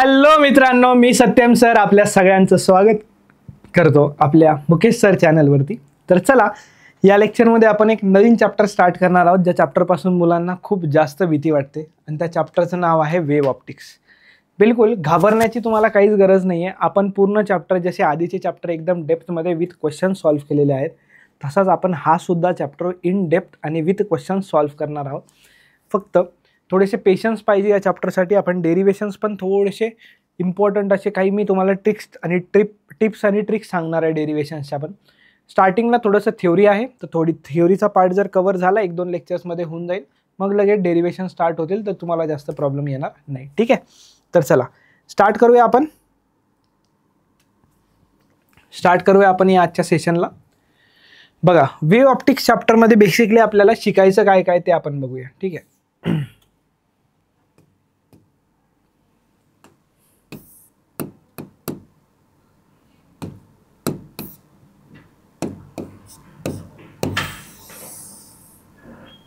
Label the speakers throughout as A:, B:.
A: Hello मित्रांनो, मी Satyam sir आपल्या सगळ्यांचं स्वागत करतो आपल्या मुकेश सर चॅनलवरती. तर चला, या लेक्चरमध्ये आपण एक नवीन चॅप्टर स्टार्ट करणार आहोत, ज्या चॅप्टरपासून मुलांना खूप जास्त भीती वाटते आणि त्या चॅप्टरचं नाव आहे वेव्ह ऑप्टिक्स. बिलकुल घाबरण्याची तुम्हाला काहीच गरज नाही आहे. आपण पूर्ण चॅप्टर, जसे आधीचे चॅप्टर एकदम डेप्थमध्ये विथ क्वेश्चन सॉल्व्ह केलेले आहेत, तसाच आपण हा सुद्धा चॅप्टर इन डेप्थ आणि विथ क्वेश्चन सॉल्व्ह करणार आहोत. फक्त थोडेसे पेशन्स पाहिजे या चॅप्टरसाठी. आपण डेरिवेशन्स पण थोडेसे इम्पॉर्टंट असे काही मी तुम्हाला टिप्स आणि ट्रिक्स सांगणार आहे डेरिवेशन्सच्या. पण स्टार्टिंगला थोडंसं थ्योरी आहे, तर थोडी थ्योरीचा पार्ट जर कवर झाला 1-2 लेक्चर्समध्ये होऊन जाईल. मग लगेच डेरिवेशन स्टार्ट होतील, तर तुम्हाला जास्त प्रॉब्लेम येणार नाही. ठीक आहे, तर चला स्टार्ट करूया आपण या आजच्या सेशनला. बघा, वेव्ह ऑप्टिक्स चॅप्टरमध्ये बेसिकली आपल्याला शिकायचं काय काय ते आपण बघूया. ठीक आहे,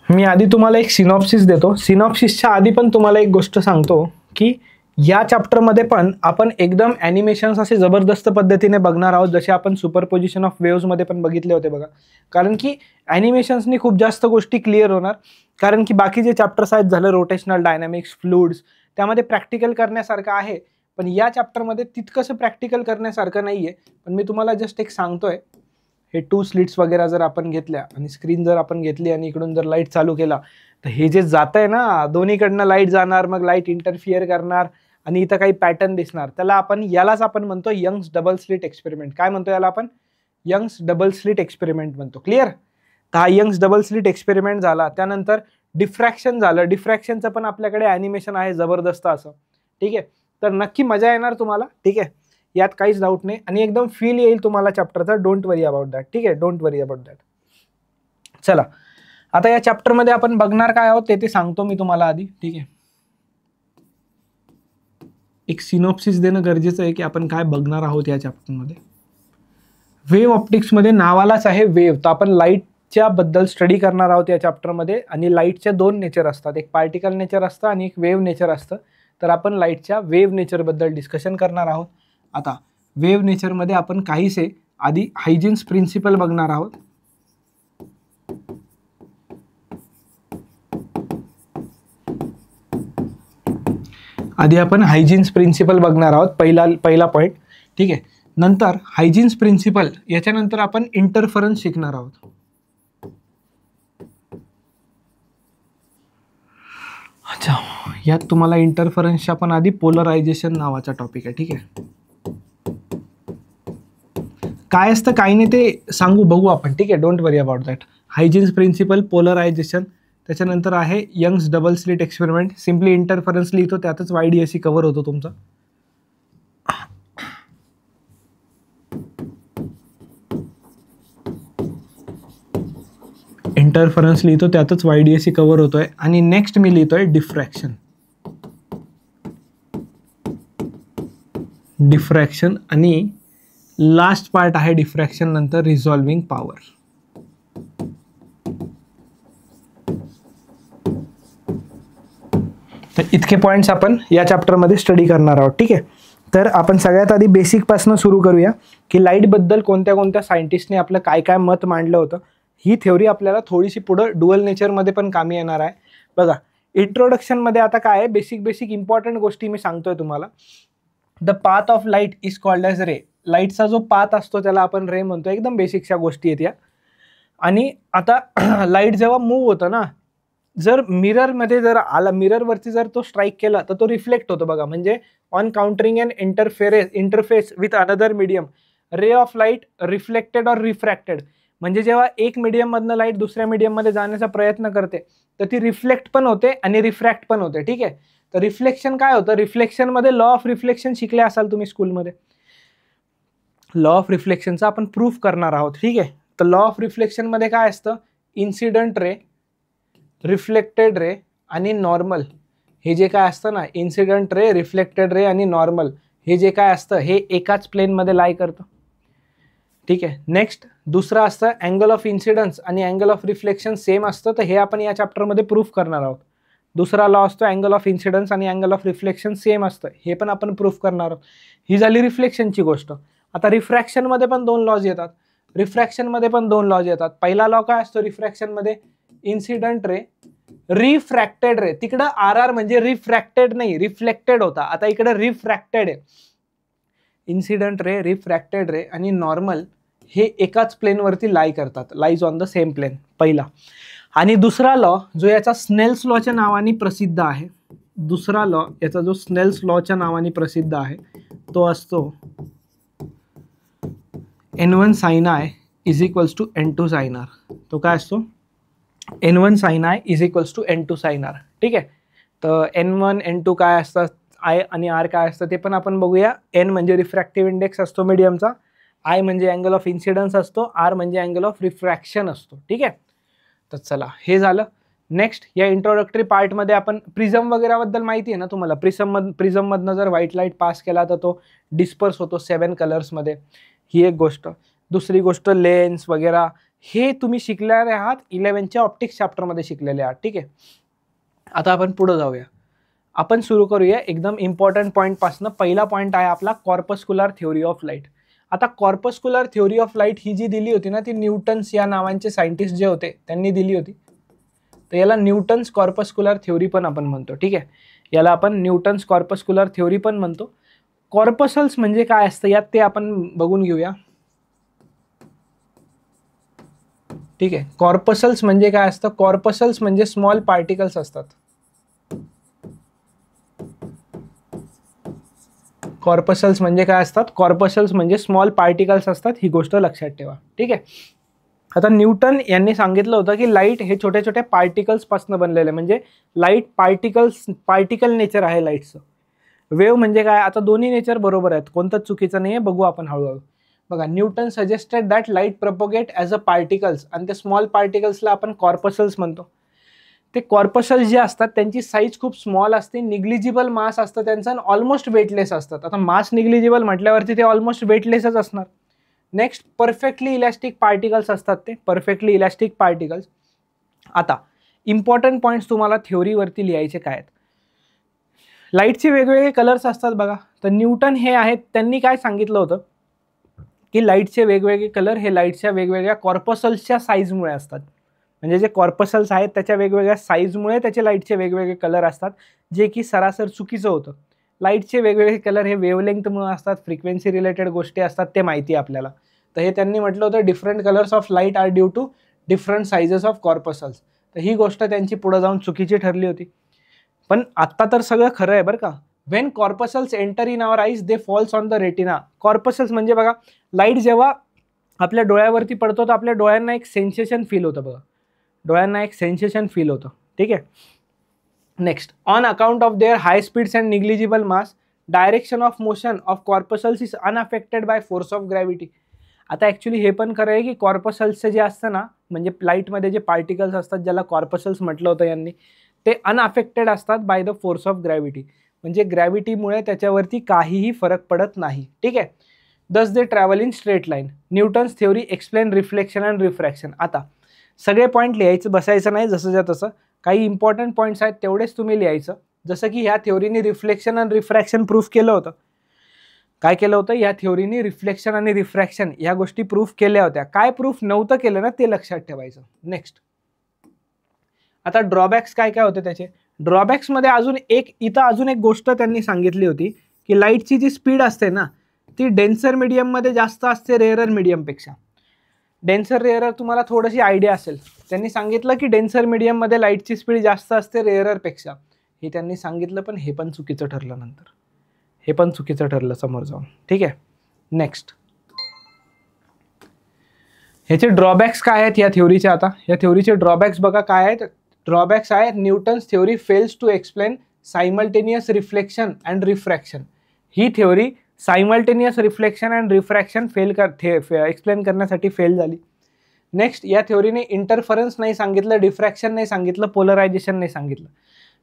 A: मी आधी तुम्हाला एक सिनॉप्सिस देतो. सिनॉप्सिसच्या आधी पण तुम्हाला एक गोष्ट सांगतो की या चॅप्टरमध्ये पण आपण एकदम ॲनिमेशन्स असे जबरदस्त पद्धतीने बघणार आहोत, जसे आपण सुपरपोजिशन ऑफ वेव्हजमध्ये पण बघितले होते बघा. कारण की ॲनिमेशन्सनी खूप जास्त गोष्टी क्लिअर होणार. कारण की बाकी जे चॅप्टर्स आहेत, झालं रोटेशनल डायनॅमिक्स, फ्लुइड्स, त्यामध्ये प्रॅक्टिकल करण्यासारखं आहे. पण या चॅप्टरमध्ये तितकंसं प्रॅक्टिकल करण्यासारखं नाही आहे. पण मी तुम्हाला जस्ट एक सांगतोय, हे 2 स्लिट्स वगैरे जर आपण घेतल्या आणि स्क्रीन जर आपण घेतली आणि इकडून जर लाईट चालू केला, तर हे जे जात आहे ना, दोन्हीकडनं लाईट जाणार, मग लाईट इंटरफिअर करणार आणि इथं काही पॅटर्न दिसणार. यालाच आपण म्हणतो यंग्स डबल स्लिट एक्सपेरिमेंट. काय म्हणतो याला आपण? यंग्स डबल स्लिट एक्सपेरिमेंट म्हणतो. क्लिअर? तर हा यंग्स डबल स्लिट एक्सपेरिमेंट झाला. त्यानंतर डिफ्रॅक्शन झालं. डिफ्रॅक्शनचं पण आपल्याकडे ॲनिमेशन आहे जबरदस्त असं. ठीक आहे, तर नक्की मजा येणार तुम्हाला. ठीक आहे, यात काहीच डाऊट नाही आणि एकदम फील येईल तुम्हाला चॅप्टरचा. Don't worry about that. ठीक आहे, डोंट वरी अबाउट दॅट. चला, आता या चॅप्टरमध्ये आपण बघणार काय आहोत ते सांगतो मी तुम्हाला आधी. ठीक आहे, एक सिनॉप्सिस देणं गरजेचं आहे की आपण काय बघणार आहोत या चॅप्टरमध्ये. वेव्ह ऑप्टिक्समध्ये नावालाच आहे वेव्ह, तर आपण लाईटच्या बद्दल स्टडी करणार आहोत या चॅप्टरमध्ये. आणि लाईटचे 2 नेचर असतात, एक पार्टिकल नेचर असतं आणि एक वेव्ह नेचर असतं. तर आपण लाईटच्या वेव्ह नेचरबद्दल डिस्कशन करणार आहोत. आता वेव्ह नेचरमध्ये आपण काहीसे आधी हायजीन्स प्रिन्सिपल बघणार आहोत. पहिला पॉईंट. ठीक आहे, नंतर हायजीन्स प्रिन्सिपल, याच्यानंतर आपण इंटरफरन्स शिकणार आहोत. अच्छा, यात तुम्हाला इंटरफरन्सच्या पण आधी पोलरायझेशन नावाचा टॉपिक आहे. ठीक आहे, काय असतं काही नाही ते बघू आपण. ठीक आहे, don't worry about that. Huygens principle, polarization, त्याच्यानंतर आहे Young's double slit experiment. Simply interference लिहितो, त्यातच YDSC कव्हर होतो तुमचा. इंटरफरन्स लिहितो, त्यातच YDSC कव्हर होतोय. आणि नेक्स्ट मी लिहितोय डिफ्रॅक्शन आणि लास्ट पार्ट आहे डिफ्रॅक्शन नंतर रिझॉल्विंग पॉवर. तर इतके पॉईंट्स आपण या चॅप्टरमध्ये स्टडी करणार आहोत. ठीक आहे, तर आपण सगळ्यात आधी बेसिकपासून सुरू करूया की लाईटबद्दल कोणत्या कोणत्या सायंटिस्टने आपलं काय काय मत मांडलं होतं. ही थ्योरी आपल्याला थोडीशी पुढं डुअल नेचरमध्ये पण कामी येणार आहे. बघा, इंट्रोडक्शनमध्ये आता काय आहे, बेसिक इम्पॉर्टंट गोष्टी मी सांगतोय तुम्हाला. The path of light is called as ray. लाईटचा जो पाथ असतो त्याला आपण रे म्हणतो. एकदम बेसिकच्या गोष्टी आहेत या. आणि आता लाईट जेव्हा मूव्ह होतं ना, जर मिररमध्ये जर आला, मिररवरती जर तो स्ट्राईक केला तर तो रिफ्लेक्ट होतो बघा. म्हणजे on countering and interface with another medium, ray of light reflected or refracted. म्हणजे जेव्हा एक मीडियममधनं लाईट दुसऱ्या मीडियममध्ये जाण्याचा प्रयत्न करते, तर ती रिफ्लेक्ट पण होते आणि रिफ्रॅक्ट पण होते. ठीक आहे, तर रिफ्लेक्शन काय होतं, रिफ्लेक्शनमध्ये लॉ ऑफ रिफ्लेक्शन शिकले असाल तुम्ही स्कूलमध्ये. लॉ ऑफ रिफ्लेक्शनचा आपण प्रूफ करणार आहोत. ठीक आहे, तर लॉ ऑफ रिफ्लेक्शनमध्ये काय असतं, इन्सिडंट रे, रिफ्लेक्टेड रे आणि नॉर्मल. हे जे काय असतं ना, इन्सिडंट रे, रिफ्लेक्टेड रे आणि नॉर्मल, हे जे काय असतं हे एकाच प्लेनमध्ये लाई करतं. ठीक आहे, नेक्स्ट दुसरं असतं अँगल ऑफ इन्सिडन्स आणि अँगल ऑफ रिफ्लेक्शन सेम असतं. तर हे आपण या चॅप्टरमध्ये प्रूफ करणार आहोत. दुसरा लॉ असतो अँगल ऑफ इन्सिडन्स आणि अँगल ऑफ रिफ्लेक्शन सेम असतं, हे पण आपण प्रूफ करणार आहोत. ही झाली रिफ्लेक्शनची गोष्ट. आता रिफ्रॅक्शनमध्ये पण 2 लॉज येतात. रिफ्रॅक्शनमध्ये पण 2 लॉज येतात. पहिला लॉ काय असतो रिफ्रॅक्शनमध्ये, इन्सिडंट रे रिफ्रॅक्टेड रे. तिकडं RR म्हणजे रिफ्रॅक्टेड नाही, रिफ्लेक्टेड होता. आता इकडे रिफ्रॅक्टेड आहे. इन्सिडंट रे, रिफ्रॅक्टेड रे आणि नॉर्मल हे एकाच प्लेनवरती लाई करतात, lies on the same plane, पहिला. आणि दुसरा लॉ जो याचा स्नेल्स लॉच्या नावाने प्रसिद्ध आहे, दुसरा लॉ याचा जो स्नेल्स लॉच्या नावाने प्रसिद्ध आहे तो असतो N1 sin I is equals to N2 sin R. तो काय असतो N1 sin I is equals to N2 sin R. ठीक आहे. तर N1 N2 काय असतात, I आणि R काय असतं ते पण आपण बघूया. N म्हणजे रिफ्रॅक्टिव्ह इंडेक्स असतो मीडियमचा, I म्हणजे अँगल ऑफ इन्सिडन्स असतो, R म्हणजे अँगल ऑफ रिफ्रॅक्शन असतो. ठीक आहे. तर चला हे झालं. नेक्स्ट या इंट्रोडक्टरी पार्टमध्ये आपण प्रिझम वगैरेबद्दल माहिती आहे ना तुम्हाला. प्रिझममधनं जर व्हाईट लाईट पास केला तर तो डिस्पर्स होतो 7 कलर्समध्ये, ही एक गोष्ट. दुसरी गोष्ट लेन्स वगैरे हे तुम्ही शिकलेले आहात 11च्या ऑप्टिक्स चॅप्टरमध्ये शिकलेले आहात. ठीक आहे. आता आपण पुढे जाऊया. आपण सुरू करूया एकदम इम्पॉर्टंट पॉईंटपासून. पहिला पॉईंट आहे आपला कॉर्पस्क्युलर थ्योरी ऑफ लाईट. आता कॉर्पस्क्युलर थ्योरी ऑफ लाईट ही जी दिली होती ना ती न्यूटन्स या नावांचे सायंटिस्ट जे होते त्यांनी दिली होती. तर याला न्यूटन्स कॉर्पस्क्युलर थ्योरी पण आपण म्हणतो. ठीक आहे. याला आपण न्यूटन्स कॉर्पस्क्युलर थ्योरी पण म्हणतो. कॉर्पसल्स म्हणजे काय असतं यात ते आपण बघून घेऊया. ठीक आहे. कॉर्पसल्स म्हणजे काय असतं, कॉर्पसल्स म्हणजे स्मॉल पार्टिकल्स असतात. कॉर्पसल्स म्हणजे काय असतात, कॉर्पसल्स म्हणजे स्मॉल पार्टिकल्स असतात, ही गोष्ट लक्षात ठेवा. ठीक आहे. आता न्यूटन यांनी सांगितलं होतं की लाईट हे छोट्या छोट्या पार्टिकल्स पासून बनलेले, म्हणजे लाईट पार्टिकल नेचर आहे लाईटचं. वेव्ह म्हणजे काय, आता दोन्ही नेचर बरोबर आहेत, कोणतंच चुकीचं नाही आहे, बघू आपण हळूहळू. बघा, Newton suggested that light propagate as a particles, आणि ते स्मॉल पार्टिकल्सला आपण कॉर्पसल्स म्हणतो. ते कॉर्पसल्स जे असतात त्यांची साईज खूप स्मॉल असते, निग्लिजिबल मास असतं त्यांचं, आणि ऑलमोस्ट वेटलेस असतात. आता मास निग्लिजिबल म्हटल्यावरती ते ऑलमोस्ट वेटलेसच असणार. नेक्स्ट परफेक्टली इलॅस्टिक पार्टिकल्स असतात, ते परफेक्टली इलॅस्टिक पार्टिकल्स. आता इम्पॉर्टंट पॉईंट्स तुम्हाला थ्योरीवरती लिहायचे काय आहेत. लाईटचे वेगवेगळे कलर्स असतात बघा. तर न्यूटन हे आहेत, त्यांनी काय सांगितलं होतं की लाईटचे वेगवेगळे कलर हे लाईटच्या वेगवेगळ्या कॉर्पसल्सच्या साईजमुळे असतात. म्हणजे जे कॉर्पसल्स आहेत त्याच्या वेगवेगळ्या साईजमुळे त्याचे लाईटचे वेगवेगळे कलर असतात, जे की सरासर चुकीचं होतं. लाईटचे वेगवेगळे कलर हे वेव्हलेंथमुळे असतात, फ्रिक्वेन्सी रिलेटेड गोष्टी असतात, ते माहिती आहे आपल्याला. तर हे त्यांनी म्हटलं होतं different colours of light are due to different sizes of corpuscles. तर ही गोष्ट त्यांची पुढे जाऊन चुकीची ठरली होती. पण आत्ता तर सगळं खरं आहे बरं का. When corpuscles enter in our eyes they falls on the retina. Corpuscles म्हणजे बघा, लाईट जेव्हा आपल्या डोळ्यावरती पडतो तर आपल्या डोळ्यांना एक सेन्सेशन फील होतं बघा, डोळ्यांना एक सेन्सेशन फील होतं. ठीक आहे. Next, on account of their high speeds and negligible mass, direction of motion of corpuscles is unaffected by force of gravity. आता ॲक्च्युली हे पण खरं आहे की कॉर्पसल्सचं जे असतं ना, म्हणजे लाईटमध्ये जे पार्टिकल्स असतात ज्याला कॉर्पसल्स म्हटलं होतं यांनी, ते अनअफेक्टेड असतात by the force of gravity. म्हणजे ग्रॅव्हिटीमुळे त्याच्यावरती काहीही फरक पडत नाही. ठीक आहे. Thus they travel in straight line. Newton's theory explain reflection and refraction. आता सगळे पॉईंट लिहायचं बसायचं नाही जसंच्या तसं, काही इम्पॉर्टंट पॉईंट्स आहेत तेवढेच तुम्ही लिहायचं. जसं की ह्या थ्योरीने रिफ्लेक्शन आणि रिफ्रॅक्शन प्रूफ केलं होतं. काय केलं होतं, या थ्योरीने रिफ्लेक्शन आणि रिफ्रॅक्शन ह्या गोष्टी प्रूफ केल्या होत्या. काय प्रूफ नव्हतं केलं ना ते लक्षात ठेवायचं. नेक्स्ट, आता ड्रॉबॅक्स काय काय होते त्याचे. ड्रॉबॅक्समध्ये अजून एक गोष्ट त्यांनी सांगितली होती की लाईटची जी स्पीड असते ना ती डेन्सर मीडियममध्ये जास्त असते रेअरर मीडियमपेक्षा. डेन्सर रेअरर तुम्हाला थोडीशी आयडिया असेल. त्यांनी सांगितलं की डेन्सर मीडियममध्ये लाईटची स्पीड जास्त असते रेअररपेक्षा. हे त्यांनी सांगितलं, पण हे पण चुकीचं ठरलं नंतर, हे पण चुकीचं ठरलं समोर जाऊन. ठीक आहे. नेक्स्ट, ह्याचे ड्रॉबॅक्स काय आहेत या थ्योरीचे. आता या थ्योरीचे ड्रॉबॅक्स बघा काय आहेत. ड्रॉबॅक्स आहेत, Newton's theory fails to explain simultaneous reflection and refraction. ही theory simultaneous reflection and refraction explain करण्यासाठी फेल झाली. नेक्स्ट, या थ्योरीने इंटरफरन्स नाही सांगितलं, डिफ्रॅक्शन नाही सांगितलं, पोलरायझेशन नाही सांगितलं.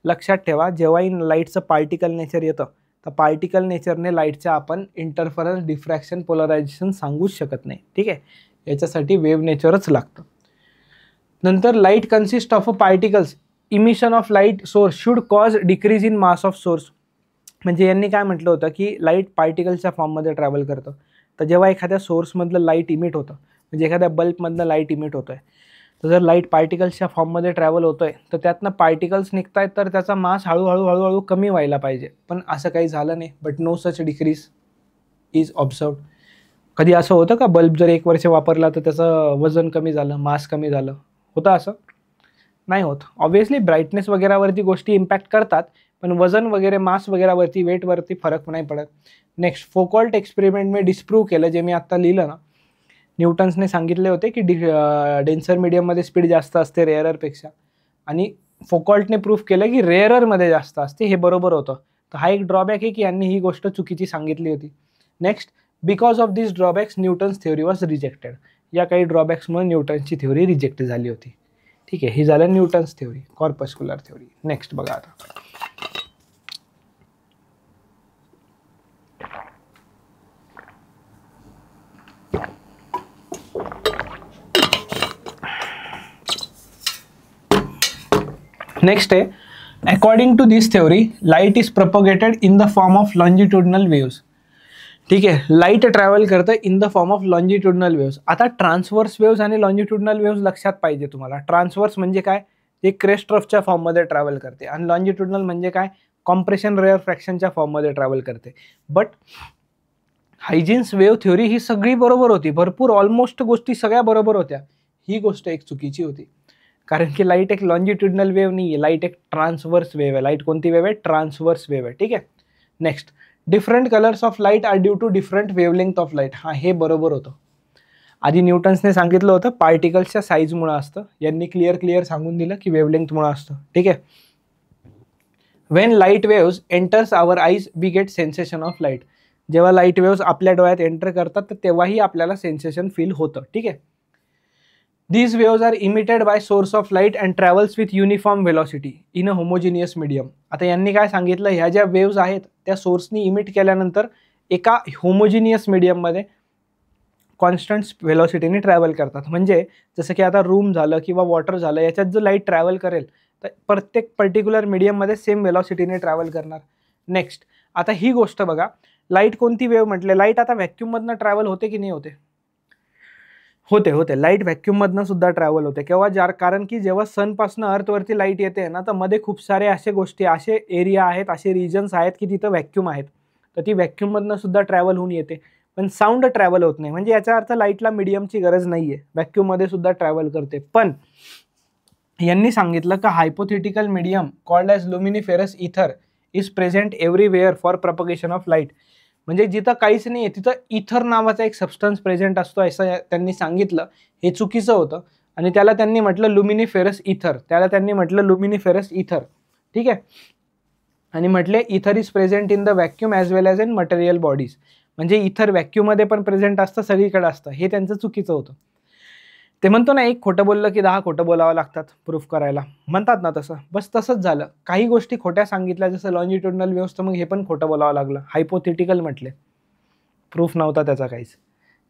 A: लक्षात ठेवा, जेव्हाही लाईटचं पार्टिकल नेचर येतं तर पार्टिकल नेचरने लाईटचं आपण इंटरफरन्स, डिफ्रॅक्शन, पोलरायझेशन सांगूच शकत नाही. ठीक आहे. याच्यासाठी वेव्ह नेचरच लागतं. नंतर light consist of a particles emission of light source should cause decrease in mass of source. म्हणजे यांनी काय म्हटलं होतं की लाईट पार्टिकल्सच्या फॉर्ममध्ये ट्रॅव्हल करतं. तर जेव्हा एखाद्या सोर्समधलं लाईट इमिट होतं, म्हणजे एखाद्या बल्बमधलं लाईट इमिट होतं आहे, तर जर लाईट पार्टिकल्सच्या फॉर्ममध्ये ट्रॅव्हल होतोय तर त्यातनं पार्टिकल्स निघत आहेत, तर त्याचा मास हळूहळू कमी व्हायला पाहिजे. पण असं काही झालं नाही. But no such decrease is observed. कधी असं होतं का बल्ब जर 1 वर्ष वापरला तर त्याचं वजन कमी झालं, मास कमी झालं? होतं असं? नाही होत. ऑब्व्हियसली ब्राईटनेस वगैरेवरती गोष्टी इम्पॅक्ट करतात, पण वजन वगैरे मास वगैरेवरती वेटवरती फरक नाही पडत. नेक्स्ट, फोकॉल्ट एक्सपेरिमेंटने डिस्प्रूव्ह केलं, जे मी आत्ता लिहिलं ना, न्यूटन्सने सांगितले होते की डेन्सर मीडियममध्ये स्पीड जास्त असते रेअररपेक्षा, आणि फोकॉल्टने प्रूफ केलं की रेअररमध्ये जास्त असते. हे बरोबर होतं. तर हा एक ड्रॉबॅक आहे की यांनी ही गोष्ट चुकीची सांगितली होती. Next, because of this drawbacks Newton's theory was rejected. या काही ड्रॉबॅक्समुळे न्यूटन्सची थ्योरी रिजेक्ट झाली होती. ठीक आहे, ही झालं Newton's theory, corpuscular theory. Next बघा आता. नेक्स्ट आहे, according to this theory light is propagated in the form of longitudinal waves. ठीक आहे, लाईट ट्रॅव्हल करतं in the form of longitudinal waves. आता ट्रान्सवर्स वेव्स आणि लॉन्जिट्युडनल वेव्स लक्षात पाहिजे तुम्हाला. ट्रान्सवर्स म्हणजे काय, ते क्रेस्ट्रफच्या फॉर्ममध्ये ट्रॅव्हल करते, आणि लॉन्जिट्युडनल म्हणजे काय, कॉम्प्रेशन रेअर फ्रॅक्शनच्या फॉर्ममध्ये ट्रॅव्हल करते. बट हायजिन्स वेव्ह थ्योरी ही सगळी बरोबर होती, भरपूर ऑलमोस्ट गोष्टी सगळ्या बरोबर होत्या. ही गोष्ट एक चुकीची होती, कारण की लाईट एक लॉन्जिट्युडनल वेव्ह नाही आहे, लाईट एक ट्रान्सवर्स वेव्ह आहे. लाईट कोणती वेव्ह आहे, ट्रान्सवर्स वेव्ह आहे. ठीक आहे. Next, different colours of light are due to different wavelength of light. हा, हे बरोबर होतं. आधी न्यूटन्सने सांगितलं होतं पार्टिकल्सच्या साईजमुळं असतं, यांनी क्लिअर सांगून दिलं की वेवलेंथमुळं असतं. ठीक आहे. When light waves enters our eyes we get sensation of light. जेव्हा लाईट वेव्स आपल्या डोळ्यात एंटर करतात तर तेव्हाही आपल्याला सेन्सेशन फील होतं. ठीक आहे. These waves are emitted by source of light and travels with uniform velocity in a homogeneous medium. आता यांनी काय सांगितलं, ह्या ज्या वेव्स आहेत त्या सोर्सनी इमिट केल्यानंतर एका होमोजिनियस मीडियममध्ये कॉन्स्टंट व्हेलॉसिटीने ट्रॅव्हल करतात. म्हणजे जसं की आता रूम झालं किंवा वॉटर झालं, याच्यात जो लाईट ट्रॅव्हल करेल तर प्रत्येक पर्टिक्युलर मीडियममध्ये सेम व्हेलॉसिटीने ट्रॅव्हल करणार. नेक्स्ट, आता ही गोष्ट बघा, लाईट कोणती वेव्ह म्हटले, लाईट आता व्हॅक्यूममधनं ट्रॅव्हल होते की नाही होते? होते. लाईट व्हॅक्यूममधनं सुद्धा ट्रॅव्हल होते. केव्हा? कारण की जेव्हा सनपासनं अर्थवरती लाईट येते ना, तर मध्ये खूप सारे असे गोष्टी, असे एरिया आहेत, असे रिजन्स आहेत की तिथं व्हॅक्यूम आहेत, तर ती व्हॅक्यूममधनं सुद्धा ट्रॅव्हल होऊन येते. पण साऊंड ट्रॅव्हल होत नाही. म्हणजे याचा अर्थ लाईटला मीडियमची गरज नाही आहे, व्हॅक्यूममध्ये सुद्धा ट्रॅव्हल करते. पण यांनी सांगितलं का हायपोथेटिकल मीडियम कॉल्ड ॲज लुमिनिफेरस इथर is present everywhere for propagation of light. म्हणजे जिथं काहीच नाही आहे तिथं इथर नावाचा एक सबस्टन्स प्रेझेंट असतो असं त्यांनी सांगितलं. हे चुकीचं होतं, आणि त्याला त्यांनी म्हटलं लुमिनिफेरस इथर. ठीक आहे. आणि म्हटले इथर is present in the vacuum as well as in material bodies. म्हणजे इथर व्हॅक्यूममध्ये पण प्रेझेंट असतं, सगळीकडे असतं. हे त्यांचं चुकीचं होतं. ते म्हणतो ना, एक खोटं बोललं की 10 खोटं बोलावं लागतात प्रूफ करायला, म्हणतात ना तसं. बस तसंच झालं. काही गोष्टी खोट्या सांगितल्या, जसं लॉन्जिट्युडनल वेव्स, तर मग हे पण खोटं बोलावं लागलं. हायपोथेटिकल म्हटले, प्रूफ नव्हता त्याचा काहीच.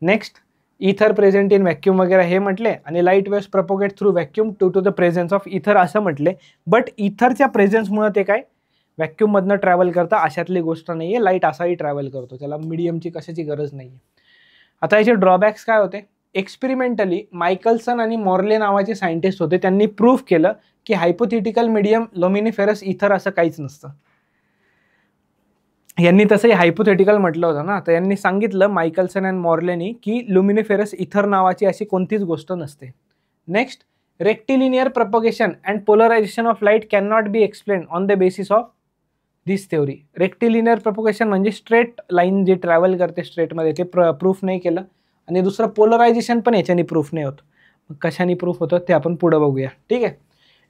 A: नेक्स्ट, इथर प्रेझेंट इन व्हॅक्यूम वगैरे हे म्हटले, आणि light waves propagate through vacuum to the presence of ether असं म्हटले. बट इथरच्या प्रेझेन्समुळे ते काय व्हॅक्यूममधनं ट्रॅव्हल करतं अशातली गोष्ट नाही आहे. लाईट असाही ट्रॅव्हल करतो, त्याला मीडियमची कशाची गरज नाही आहे. आता याचे ड्रॉबॅक्स काय होते? एक्सपेरिमेंटली मायकलसन आणि मॉर्ले नावाचे सायंटिस्ट होते, त्यांनी प्रूफ केलं की हायपोथेटिकल मीडियम लुमिनिफेरस इथर असं काहीच नसतं. यांनी तसंही हायपोथेटिकल म्हटलं होतं ना, तर यांनी सांगितलं मायकलसन अँड मॉर्लेनी की लुमिनिफेरस इथर नावाची अशी कोणतीच गोष्ट नसते. Next, rectilinear propagation and polarisation of light can not be explain on the basis of this theory. Rectilinear propagation म्हणजे स्ट्रेट लाईन जे ट्रॅव्हल करते स्ट्रेटमध्ये, ते प्रूफ नाही केलं. आणि दुसरं पोलरायझेशन पण याच्याने प्रूफ नाही होत. मग कशाने प्रूफ होतं ते आपण पुढं बघूया. ठीक आहे.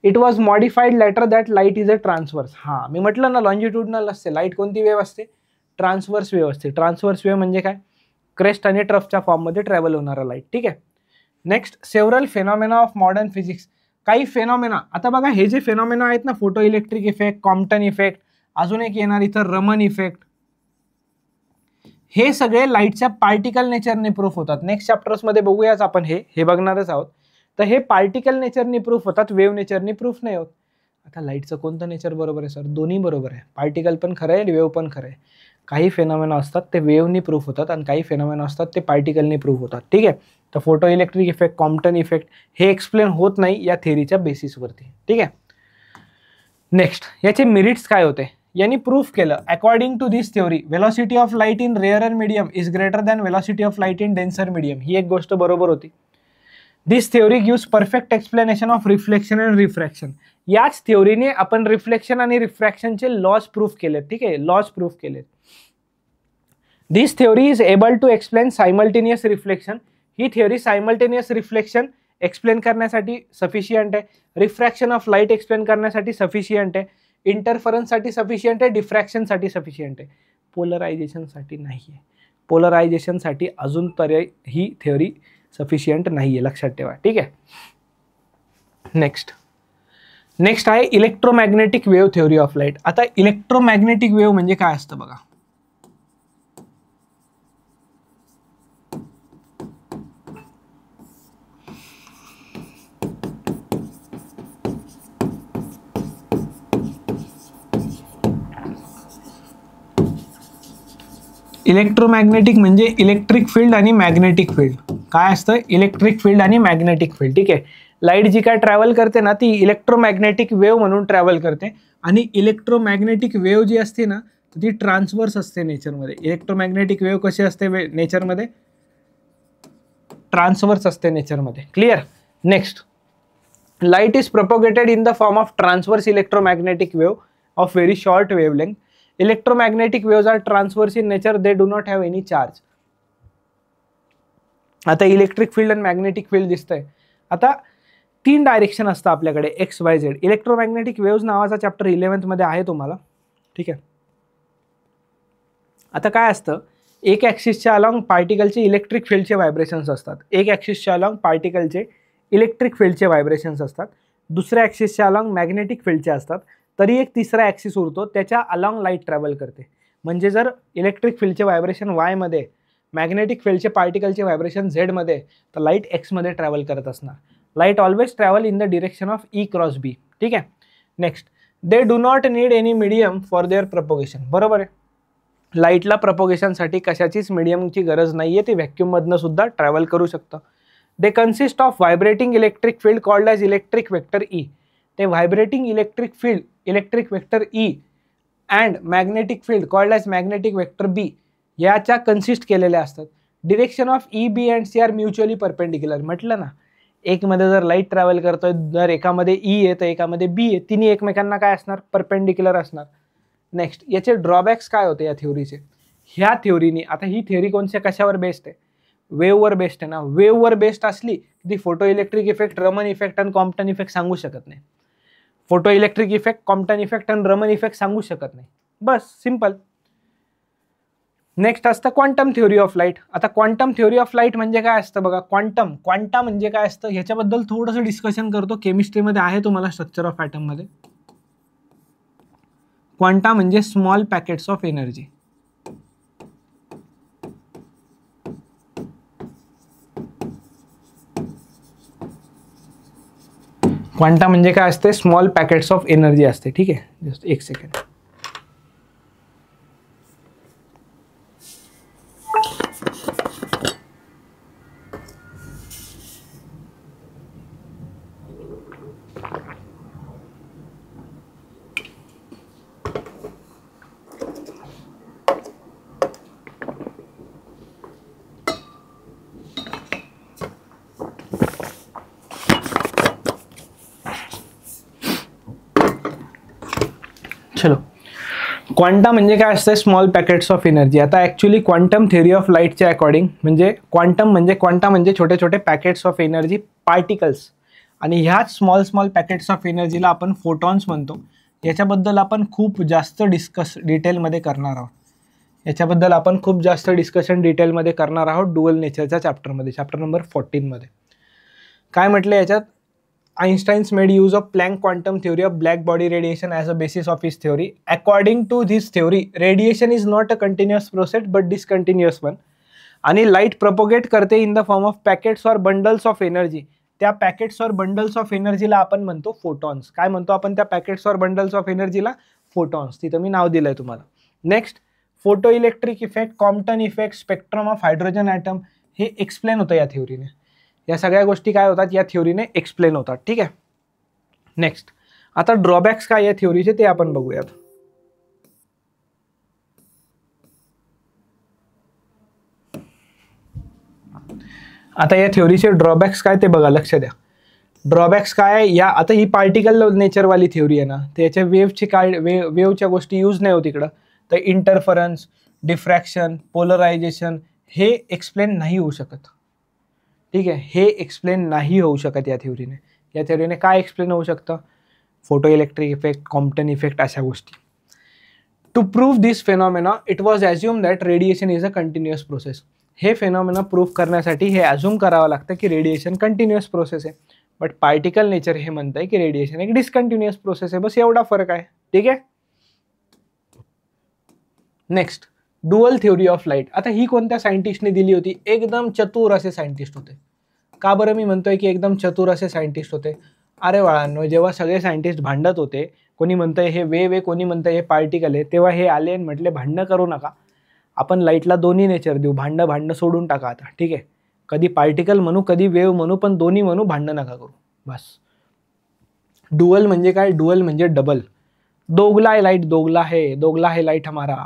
A: It was modified later that light is a transverse. हां, मी म्हटलं ना लॉन्जिट्युडनल असते लाईट, कोणती वेव्ह असते? ट्रान्सवर्स वेव्ह असते. ट्रान्सवर्स वेव्ह म्हणजे काय? क्रेस्ट आणि ट्रफच्या फॉर्ममध्ये ट्रॅव्हल होणारा लाईट. ठीक आहे. Next, several phenomena of modern physics. काही फेनॉमेना, आता बघा हे जे फेनॉमेना आहेत ना, photo electric effect, Compton effect, अजून एक येणार इथं रमन इफेक्ट, हे सगळे लाईटच्या पार्टिकल नेचरने प्रूफ होतात. नेक्स्ट चॅप्टर्समध्ये बघूयाच आपण, हे बघणारच आहोत. तर हे पार्टिकल नेचरनी प्रूफ होतात, वेव्ह नेचरनी प्रूफ नाही होत. आता लाईटचं कोणतं नेचर बरोबर आहे सर? दोन्ही बरोबर आहे. पार्टिकल पण खरं आहे, वेव्ह पण खरं आहे. काही फेनॉमेना असतात ते वेव्हनी प्रूफ होतात आणि काही फेनॉमेना असतात ते पार्टिकलनी प्रूफ होतात. ठीक आहे. तर photo electric effect, Compton effect हे एक्सप्लेन होत नाही या थेअरीच्या बेसिसवरती. ठीक आहे. नेक्स्ट, याचे मेरिट्स काय होते? यांनी प्रूफ केलं according to this theory velocity of light in rarer medium is greater than velocity of light in denser medium. ही एक गोष्ट बरोबर होती. This theory gives perfect explanation of reflection and refraction. याच थ्योरीने आपण रिफ्लेक्शन आणि रिफ्रॅक्शनचे लॉज प्रूफ केलेत. ठीक आहे, लॉज प्रूफ केलेत. This theory is able to explain simultaneous reflection. ही थ्योरी सायमल्टेनियस रिफ्लेक्शन एक्सप्लेन करण्यासाठी सफिशियंट आहे, रिफ्रॅक्शन ऑफ लाईट एक्सप्लेन करण्यासाठी सफिशियंट आहे, इंटरफरन्ससाठी सफिशियंट आहे, डिफ्रॅक्शनसाठी सफिशियंट आहे, पोलरायझेशनसाठी नाही आहे. पोलरायझेशनसाठी अजून पर्याय ही थ्योरी सफिशियंट नाही आहे, लक्षात ठेवा. ठीक आहे. नेक्स्ट आहे electromagnetic wave theory of light. आता इलेक्ट्रोमॅग्नेटिक वेव्ह म्हणजे काय असतं बघा. इलेक्ट्रोमॅग्नेटिक म्हणजे इलेक्ट्रिक फील्ड आणि मॅग्नेटिक फील्ड. काय असतं? इलेक्ट्रिक फील्ड आणि मॅग्नेटिक फील्ड. ठीक आहे. लाईट जी काय ट्रॅव्हल करते ना ती इलेक्ट्रोमॅग्नेटिक वेव्ह म्हणून ट्रॅव्हल करते आणि इलेक्ट्रोमॅग्नेटिक वेव्ह जी असते ना ती ट्रान्सवर्स असते नेचरमध्ये. इलेक्ट्रोमॅग्नेटिक वेव्ह कशी असते नेचरमध्ये? ट्रान्सवर्स असते नेचरमध्ये. Clear? Next, light is propagated in the form of transverse electromagnetic wave of very short wavelength. Electromagnetic waves are transverse in nature, they do not have any charge. आता electric field आणि magnetic field दिसतंय. आता 3 direction असतं आपल्याकडे X Y Z. Electromagnetic waves नावाचा chapter 11th मध्ये आहे तुम्हाला. ठीक आहे. आता काय असतं, एक ॲक्सिसच्या अलॉंग पार्टिकलचे इलेक्ट्रिक फील्डचे व्हायब्रेशन्स असतात. एक ॲक्सिसच्या अलॉंग पार्टिकलचे इलेक्ट्रिक फील्डचे व्हायब्रेशन्स असतात. दुसऱ्या ॲक्सिसच्या अलॉंग मॅग्नेटिक फील्डचे असतात. तरी एक तिसरा ॲक्सिस उरतो, त्याच्या अलॉंग लाईट ट्रॅव्हल करते. म्हणजे जर इलेक्ट्रिक फील्डचे व्हायब्रेशन वायमध्ये, मॅग्नेटिक फील्डचे पार्टिकलचे व्हायब्रेशन झेडमध्ये, तर लाईट एक्समध्ये ट्रॅव्हल करत असणार. Light always travel in the direction of E cross B. ठीक आहे. Next, they do not need any medium for their propagation. बरोबर आहे. लाईटला प्रपोगेशनसाठी कशाचीच मीडियमची गरज नाही आहे, ते व्हॅक्यूममधनं सुद्धा ट्रॅव्हल करू शकतं. They consist of vibrating electric field called as electric vector E. ते vibrating electric field electric vector E and magnetic field called as magnetic vector B याच्या कन्सिस्ट केलेल्या असतात. Direction of E B and C are mutually perpendicular. म्हटलं ना, एकमध्ये जर light travel करतोय, जर एकामध्ये ई आहे तर एकामध्ये बी आहे, तिन्ही एकमेकांना काय असणार? परपेंडिक्युलर असणार. नेक्स्ट, याचे ड्रॉबॅक्स काय होते या थ्योरीचे? ह्या थ्योरीने, आता ही थ्योरी कोणत्या कशावर बेस्ड आहे? वेव्हवर बेस्ड आहे ना. वेव्हवर बेस्ड असली ती photo electric effect, Raman effect आणि कॉम्प्टन इफेक्ट सांगू शकत नाही. Photo electric effect, Compton effect आणि रमन इफेक्ट सांगू शकत नाही. बस, सिंपल. नेक्स्ट असतं क्वांटम थ्योरी ऑफ लाईट. आता क्वांटम थ्योरी ऑफ लाईट म्हणजे काय असतं बघा. क्वांटा म्हणजे काय असतं ह्याच्याबद्दल थोडंसं डिस्कशन करतो. केमिस्ट्रीमध्ये आहे तुम्हाला स्ट्रक्चर ऑफ ॲटममध्ये. क्वांटा म्हणजे small packets of energy. Quanta म्हणजे काय असते? स्मॉल पॅकेट्स ऑफ एनर्जी असते. ठीक आहे. जस्ट एक सेकंड. चलो, क्वांटा म्हणजे काय असतं? Small packets of energy. आता ॲक्च्युली क्वांटम थेअरी ऑफ लाईटच्या अकॉर्डिंग म्हणजे क्वांटा म्हणजे छोटे छोटे पॅकेट्स ऑफ एनर्जी, पार्टिकल्स. आणि ह्याच स्मॉल पॅकेट्स ऑफ एनर्जीला आपण फोटॉन्स म्हणतो. याच्याबद्दल आपण खूप जास्त डिटेलमध्ये करणार आहोत. करणार आहोत डुअल नेचरच्या चॅप्टरमध्ये, चॅप्टर नंबर 14 मध्ये. काय म्हटलं याच्यात? Einstein's made use of Planck quantum theory of black body radiation as a basis of his theory. According to this theory, radiation is not a continuous process but discontinuous one. आणि light propagate करते in the form of packets और bundles of energy. त्या packets और bundles of एनर्जीला आपण म्हणतो photons. काय म्हणतो आपण त्या पॅकेट्स और बंडल्स ऑफ एनर्जीला? फोटॉन्स. तिथं मी नाव दिलंय तुम्हाला. Next, photo electric effect, Compton effect, spectrum of hydrogen atom, हे एक्सप्लेन होतं या थ्योरीने. या सगळ्या गोष्टी काय होतात? या थ्योरीने एक्सप्लेन होतात. ठीक आहे. नेक्स्ट, आता ड्रॉबॅक्स काय या थ्योरीचे ते आपण बघूयात. आता या थ्योरीचे ड्रॉबॅक्स काय ते बघा, लक्ष द्या. ड्रॉबॅक्स काय या, आता ही पार्टिकल नेचरवाली थ्योरी आहे ना, त्याच्या वेव्हची काय वेव्हच्या गोष्टी यूज नाही होत इकडं. तर इंटरफरन्स, डिफ्रॅक्शन, पोलरायझेशन हे एक्सप्लेन नाही होऊ शकत. ठीक आहे, हे एक्सप्लेन नाही होऊ शकत या थ्योरीने. या थ्योरीने काय एक्सप्लेन होऊ शकतं? Photo electric effect, Compton effect, अशा गोष्टी. To prove this phenomena it was assume that radiation is a continuous process. हे फेनॉमेना प्रूव्ह करण्यासाठी हे ॲज्युम करावं लागतं की रेडिएशन कंटिन्युअस प्रोसेस आहे. बट पार्टिकल नेचर हे म्हणत आहे की रेडिएशन एक डिस्कंटिन्युअस प्रोसेस आहे. बस एवढा फरक आहे. ठीक आहे. Next, dual theory of light. आता ही कोणत्या सायंटिस्टने दिली होती? एकदम चतुर असे सायंटिस्ट होते. का बरं मी म्हणतोय की एकदम चतुर असे सायंटिस्ट होते? अरे बाळांनो, जेव्हा सगळे सायंटिस्ट भांडत होते, कोणी म्हणतंय हे वेव आहे, कोणी म्हणतंय हे पार्टिकल आहे, तेव्हा हे आले आणि म्हटले भांडणं करू नका, आपण लाईटला दोन्ही नेचर देऊ, भांडणं सोडून टाका आता. ठीक आहे, कधी पार्टिकल म्हणू, कधी वेव म्हणू, पण दोन्ही म्हणू, भांडणं नका करू. बस. डुअल म्हणजे काय? डुअल म्हणजे डबल. दोगला आहे लाईट, दोगला है लाईट हमारा.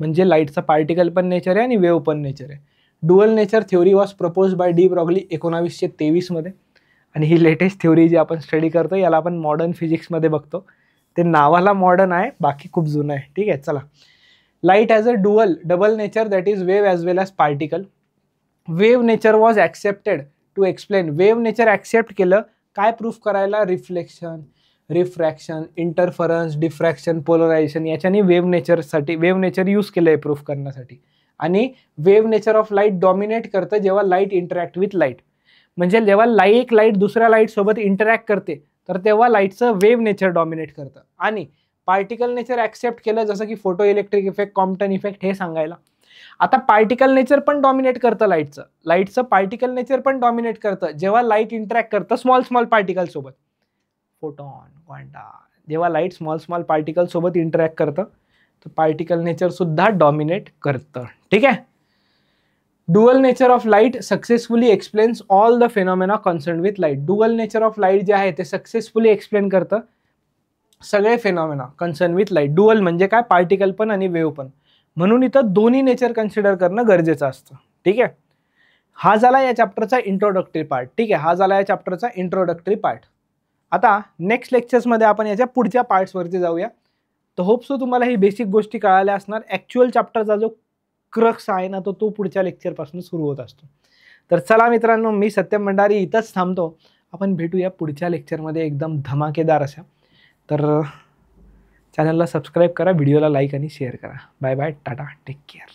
A: म्हणजे लाईटचा पार्टिकल पण नेचर आहे आणि वेव पण नेचर आहे. Dual nature theory was propose by de Broglie 1923 मध्ये. आणि ही लेटेस्ट थ्योरी जी आपण स्टडी करतो याला आपण मॉडर्न फिजिक्समध्ये बघतो. ते नावाला मॉडर्न आहे, बाकी खूप जुनं आहे. ठीक आहे, चला. Light as a double nature that is wave as well as particle. Wave nature was accepted to explain. Wave nature accept केलं काय? प्रूफ करायला? Reflection, refraction, interference, diffraction, polarisation, याच्याने वेव नेचर यूज केलं आहे प्रूफ करण्यासाठी. आणि wave nature of light dominate करतं जेव्हा लाईट इंटरॅक्ट विथ लाईट. म्हणजे जेव्हा एक लाईट दुसऱ्या लाईट सोबत इंटरॅक्ट करते तर तेव्हा लाईटचं वेव नेचर डॉमिनेट करतं. आणि पार्टिकल नेचर ॲक्सेप्ट केलं जसं की photo electric effect, Compton effect हे सांगायला. आता पार्टिकल नेचर पण डॉमिनेट करतं लाईटचं पार्टिकल नेचर पण डॉमिनेट करतं जेव्हा लाईट इंटरॅक्ट करतं स्मॉल पार्टिकल सोबत. फोटॉन, क्वांटा, जेव्हा लाईट स्मॉल पार्टिकल सोबत इंटरॅक्ट करतं तर पार्टिकल नेचर सुद्धा डॉमिनेट करतं. ठीक आहे. Dual nature of light successfully explains all the phenomena concern with light. Dual nature of light जे आहे ते सक्सेसफुली एक्सप्लेन करतं सगळे phenomena concern with light. Dual म्हणजे काय? पार्टिकल पण आणि वेव्ह पण. म्हणून इथं दोन्ही नेचर कन्सिडर करणं गरजेचं असतं. ठीक आहे. हा झाला या चॅप्टरचा इंट्रोडक्टरी पार्ट. ठीक आहे, हा झाला या चॅप्टरचा इंट्रोडक्टरी पार्ट. आता नेक्स्ट लेक्चर्समध्ये आपण याच्या पुढच्या पार्ट्सवरती जाऊया. तर होप सो तुम्हाला ही बेसिक गोष्टी कळाल्या असणार. ॲक्च्युअल चॅप्टरचा जो क्रक्स आहे ना तो पुढच्या लेक्चरपासून सुरू होत असतो. तर चला मित्रांनो, मी सत्यम भंडारी इथंच थांबतो. आपण भेटूया पुढच्या लेक्चरमध्ये एकदम धमाकेदार अशा. तर चॅनलला सबस्क्राईब करा, व्हिडिओला लाईक आणि शेअर करा. Bye bye, tata, take care.